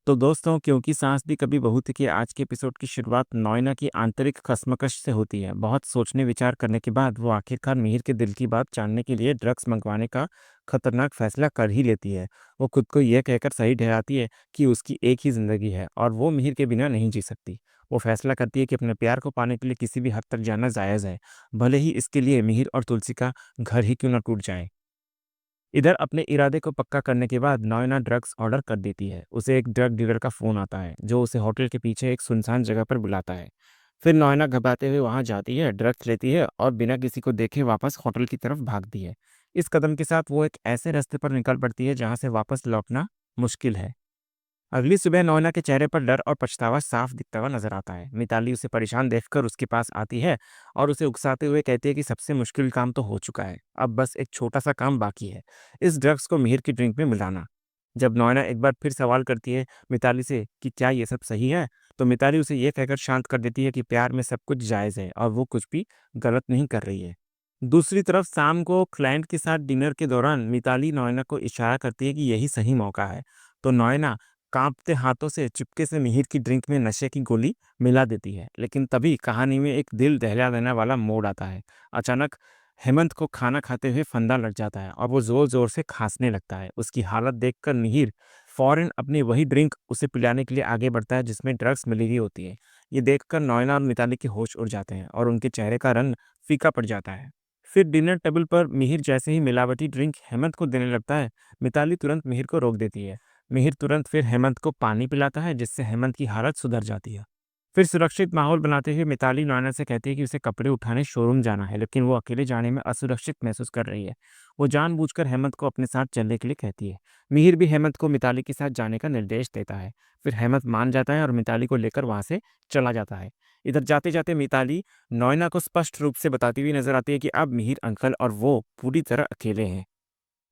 तो दोस्तों, क्योंकि सांस भी कभी बहू थी कि आज के एपिसोड की शुरुआत नोएना की आंतरिक कश्मकश से होती है। बहुत सोचने विचार करने के बाद वो आखिरकार मिहिर के दिल की बात जानने के लिए ड्रग्स मंगवाने का खतरनाक फैसला कर ही लेती है। वो खुद को यह कहकर सही ठहराती है कि उसकी एक ही जिंदगी है और वो मिहिर के बिना नहीं जी सकती। वो फैसला करती है कि अपने प्यार को पाने के लिए किसी भी हद तक जाना जायज़ है, भले ही इसके लिए मिहिर और तुलसी का घर ही क्यों न टूट जाए। इधर अपने इरादे को पक्का करने के बाद नॉयना ड्रग्स ऑर्डर कर देती है। उसे एक ड्रग डीलर का फ़ोन आता है जो उसे होटल के पीछे एक सुनसान जगह पर बुलाता है। फिर नॉयना घबराते हुए वहां जाती है, ड्रग्स लेती है और बिना किसी को देखे वापस होटल की तरफ भागती है। इस कदम के साथ वो एक ऐसे रास्ते पर निकल पड़ती है जहां से वापस लौटना मुश्किल है। अगली सुबह नोएना के चेहरे पर डर और पछतावा साफ दिखता हुआ नजर आता है। मिताली उसे परेशान देखकर उसके पास आती है और उसे उकसाते हुए कहती है कि सबसे मुश्किल काम तो हो चुका है, अब बस एक छोटा सा काम बाकी है, इस ड्रग्स को मिहिर की ड्रिंक में मिलाना। जब नोएना एक बार फिर सवाल करती है मिताली से कि क्या ये सब सही है, तो मिताली उसे ये कहकर शांत कर देती है कि प्यार में सब कुछ जायज़ है और वो कुछ भी गलत नहीं कर रही है। दूसरी तरफ शाम को क्लाइंट के साथ डिनर के दौरान मिताली नोएना को इशारा करती है कि यही सही मौका है। तो नोएना कांपते हाथों से चुपके से मिहिर की ड्रिंक में नशे की गोली मिला देती है। लेकिन तभी कहानी में एक दिल दहला देने वाला मोड़ आता है। अचानक हेमंत को खाना खाते हुए फंदा लग जाता है और वो जोर जोर से खांसने लगता है। उसकी हालत देखकर मिहिर फौरन अपनी वही ड्रिंक उसे पिलाने के लिए आगे बढ़ता है जिसमें ड्रग्स मिली हुई होती है। ये देखकर नोएना और मिताली के होश उड़ जाते हैं और उनके चेहरे का रंग फीका पड़ जाता है। फिर डिनर टेबल पर मिहिर जैसे ही मिलावटी ड्रिंक हेमंत को देने लगता है, मिताली तुरंत मिहिर को रोक देती है। मिहिर तुरंत फिर हेमंत को पानी पिलाता है जिससे हेमंत की हालत सुधर जाती है। फिर सुरक्षित माहौल बनाते हुए मिताली नोएना से कहती है कि उसे कपड़े उठाने शोरूम जाना है, लेकिन वो अकेले जाने में असुरक्षित महसूस कर रही है। वो जानबूझकर हेमंत को अपने साथ चलने के लिए कहती है। मिहिर भी हेमंत को मिताली के साथ जाने का निर्देश देता है। फिर हेमंत मान जाता है और मिताली को लेकर वहां से चला जाता है। इधर जाते जाते मिताली नोएना को स्पष्ट रूप से बताती हुई नजर आती है कि अब मिहिर अंकल और वो पूरी तरह अकेले हैं।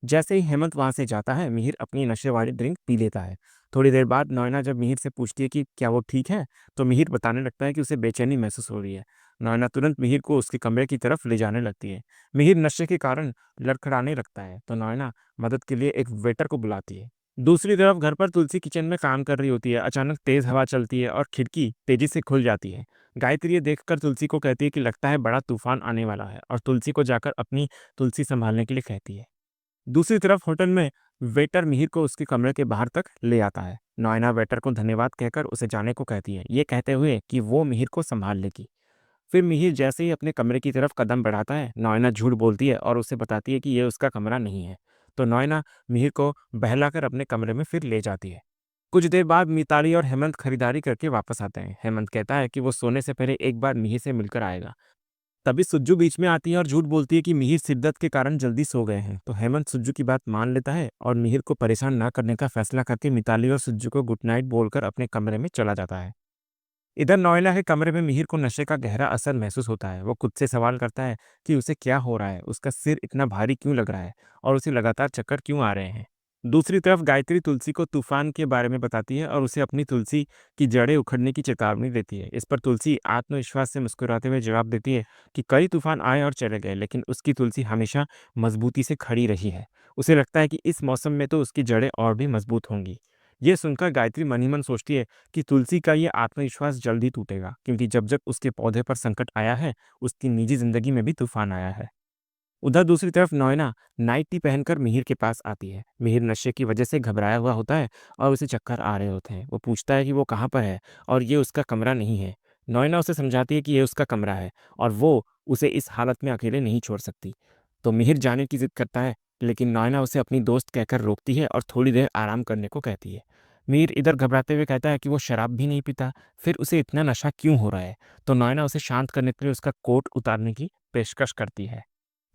जैसे ही हेमंत वहां से जाता है, मिहिर अपनी नशे वाली ड्रिंक पी लेता है। थोड़ी देर बाद नोएना जब मिहिर से पूछती है कि क्या वो ठीक है, तो मिहिर बताने लगता है कि उसे बेचैनी महसूस हो रही है। नोएना तुरंत मिहिर को उसके कमरे की तरफ ले जाने लगती है। मिहिर नशे के कारण लड़खड़ाने लगता है, तो नोएना मदद के लिए एक वेटर को बुलाती है। दूसरी तरफ घर पर तुलसी किचन में काम कर रही होती है। अचानक तेज हवा चलती है और खिड़की तेजी से खुल जाती है। गायत्री ये देखकर तुलसी को कहती है कि लगता है बड़ा तूफान आने वाला है, और तुलसी को जाकर अपनी तुलसी संभालने के लिए कहती है। दूसरी तरफ होटल में वेटर मिहिर को उसके कमरे के बाहर तक ले आता है। नॉयना वेटर को धन्यवाद कहकर उसे जाने को कहती है, ये कहते हुए कि वो मिहिर को संभाल लेगी। फिर मिहिर जैसे ही अपने कमरे की तरफ कदम बढ़ाता है, नॉयना झूठ बोलती है और उसे बताती है कि यह उसका कमरा नहीं है। तो नॉयना मिहिर को बहलाकर अपने कमरे में फिर ले जाती है। कुछ देर बाद मिताली और हेमंत खरीदारी करके वापस आते हैं। हेमंत कहता है कि वो सोने से पहले एक बार मिहिर से मिलकर आएगा। तभी सुज्जू बीच में आती है और झूठ बोलती है कि मिहिर शिद्दत के कारण जल्दी सो गए हैं। तो हेमंत सुज्जू की बात मान लेता है और मिहिर को परेशान ना करने का फैसला करके मिताली और सुज्जू को गुड नाइट बोलकर अपने कमरे में चला जाता है। इधर नोएला के कमरे में मिहिर को नशे का गहरा असर महसूस होता है। वो खुद से सवाल करता है कि उसे क्या हो रहा है, उसका सिर इतना भारी क्यों लग रहा है और उसे लगातार चक्कर क्यों आ रहे हैं। दूसरी तरफ गायत्री तुलसी को तूफान के बारे में बताती है और उसे अपनी तुलसी की जड़ें उखड़ने की चेतावनी देती है। इस पर तुलसी आत्मविश्वास से मुस्कुराते हुए जवाब देती है कि कई तूफान आए और चले गए, लेकिन उसकी तुलसी हमेशा मजबूती से खड़ी रही है। उसे लगता है कि इस मौसम में तो उसकी जड़ें और भी मजबूत होंगी। ये सुनकर गायत्री मन ही मन सोचती है कि तुलसी का ये आत्मविश्वास जल्द ही टूटेगा, क्योंकि जब जब उसके पौधे पर संकट आया है, उसकी निजी जिंदगी में भी तूफान आया है। उधर दूसरी तरफ नोएना नाइटी पहनकर मिहिर के पास आती है। मिहिर नशे की वजह से घबराया हुआ होता है और उसे चक्कर आ रहे होते हैं। वो पूछता है कि वो कहाँ पर है और ये उसका कमरा नहीं है। नोएना उसे समझाती है कि ये उसका कमरा है और वो उसे इस हालत में अकेले नहीं छोड़ सकती। तो मिहिर जाने की जिद करता है, लेकिन नोएना उसे अपनी दोस्त कहकर रोकती है और थोड़ी देर आराम करने को कहती है। मिहिर इधर घबराते हुए कहता है कि वो शराब भी नहीं पीता, फिर उसे इतना नशा क्यों हो रहा है। तो नोएना उसे शांत करने के लिए उसका कोट उतारने की पेशकश करती है।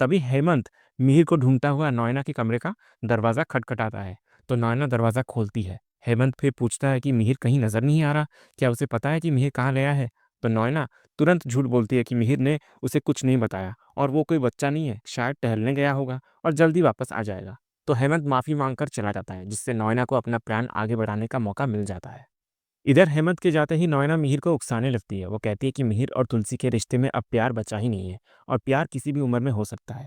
तभी हेमंत मिहिर को ढूंढता हुआ नोएना के कमरे का दरवाजा खटखटाता है। तो नोएना दरवाजा खोलती है। हेमंत फिर पूछता है कि मिहिर कहीं नजर नहीं आ रहा, क्या उसे पता है कि मिहिर कहाँ गया है। तो नोएना तुरंत झूठ बोलती है कि मिहिर ने उसे कुछ नहीं बताया और वो कोई बच्चा नहीं है, शायद टहलने गया होगा और जल्दी वापस आ जाएगा। तो हेमंत माफी मांगकर चला जाता है, जिससे नोएना को अपना प्लान आगे बढ़ाने का मौका मिल जाता है। इधर हेमंत के जाते ही नोएना मिहिर को उकसाने लगती है। वो कहती है कि मिहिर और तुलसी के रिश्ते में अब प्यार बचा ही नहीं है और प्यार किसी भी उम्र में हो सकता है।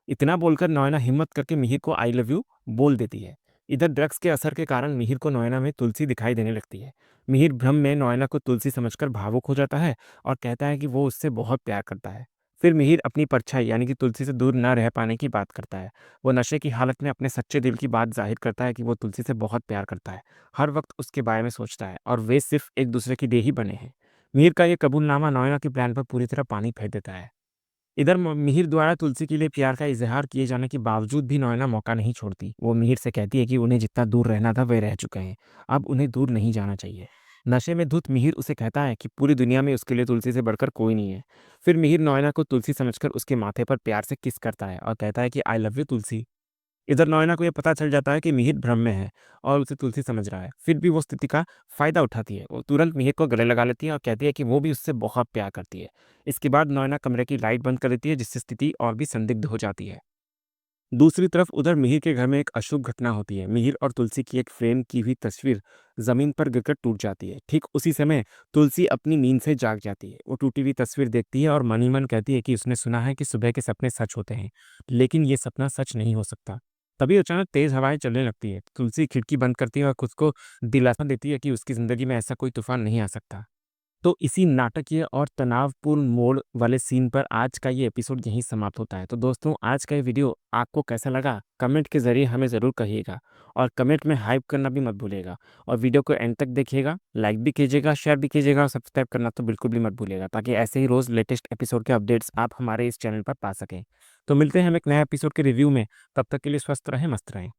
इतना बोलकर नोएना हिम्मत करके मिहिर को आई लव यू बोल देती है। इधर ड्रग्स के असर के कारण मिहिर को नोएना में तुलसी दिखाई देने लगती है। मिहिर भ्रम में नोएना को तुलसी समझकर भावुक हो जाता है और कहता है कि वो उससे बहुत प्यार करता है। फिर मिहिर अपनी परछाई यानी कि तुलसी से दूर न रह पाने की बात करता है। वो नशे की हालत में अपने सच्चे दिल की बात ज़ाहिर करता है कि वो तुलसी से बहुत प्यार करता है, हर वक्त उसके बारे में सोचता है और वे सिर्फ एक दूसरे के लिए ही बने हैं। मिहिर का ये कबूलनामा नोएना के प्लान पर पूरी तरह पानी फेर देता है। इधर मिहिर द्वारा तुलसी के लिए प्यार का इजहार किए जाने के बावजूद भी नोएना मौका नहीं छोड़ती। वो मिहिर से कहती है कि उन्हें जितना दूर रहना था वे रह चुके हैं, अब उन्हें दूर नहीं जाना चाहिए। नशे में धुत मिहिर उसे कहता है कि पूरी दुनिया में उसके लिए तुलसी से बढ़कर कोई नहीं है। फिर मिहिर नोएना को तुलसी समझकर उसके माथे पर प्यार से किस करता है और कहता है कि आई लव यू तुलसी। इधर नोएना को यह पता चल जाता है कि मिहिर भ्रम में है और उसे तुलसी समझ रहा है। फिर भी वो स्थिति का फ़ायदा उठाती है। वो तुरंत मिहिर को गले लगा लेती है और कहती है कि वो भी उससे बहुत प्यार करती है। इसके बाद नोएना कमरे की लाइट बंद कर देती है, जिससे स्थिति और भी संदिग्ध हो जाती है। दूसरी तरफ उधर मिहिर के घर में एक अशुभ घटना होती है। मिहिर और तुलसी की एक फ्रेम की हुई तस्वीर जमीन पर गिरकर टूट जाती है। ठीक उसी समय तुलसी अपनी नींद से जाग जाती है। वो टूटी हुई तस्वीर देखती है और मन ही मन कहती है कि उसने सुना है कि सुबह के सपने सच होते हैं, लेकिन ये सपना सच नहीं हो सकता। तभी अचानक तेज हवाएं चलने लगती है। तुलसी खिड़की बंद करती है और खुद को दिलासा देती है कि उसकी जिंदगी में ऐसा कोई तूफान नहीं आ सकता। तो इसी नाटकीय और तनावपूर्ण मोड़ वाले सीन पर आज का ये एपिसोड यहीं समाप्त होता है। तो दोस्तों, आज का ये वीडियो आपको कैसा लगा? कमेंट के ज़रिए हमें ज़रूर कहिएगा और कमेंट में हाइप करना भी मत भूलिएगा और वीडियो को एंड तक देखिएगा, लाइक भी कीजिएगा, शेयर भी कीजिएगा और सब्सक्राइब करना तो बिल्कुल भी मत भूलिएगा, ताकि ऐसे ही रोज़ लेटेस्ट एपिसोड के अपडेट्स आप हमारे इस चैनल पर पा सकें। तो मिलते हैं हम एक नए एपिसोड के रिव्यू में, तब तक के लिए स्वस्थ रहें, मस्त रहें।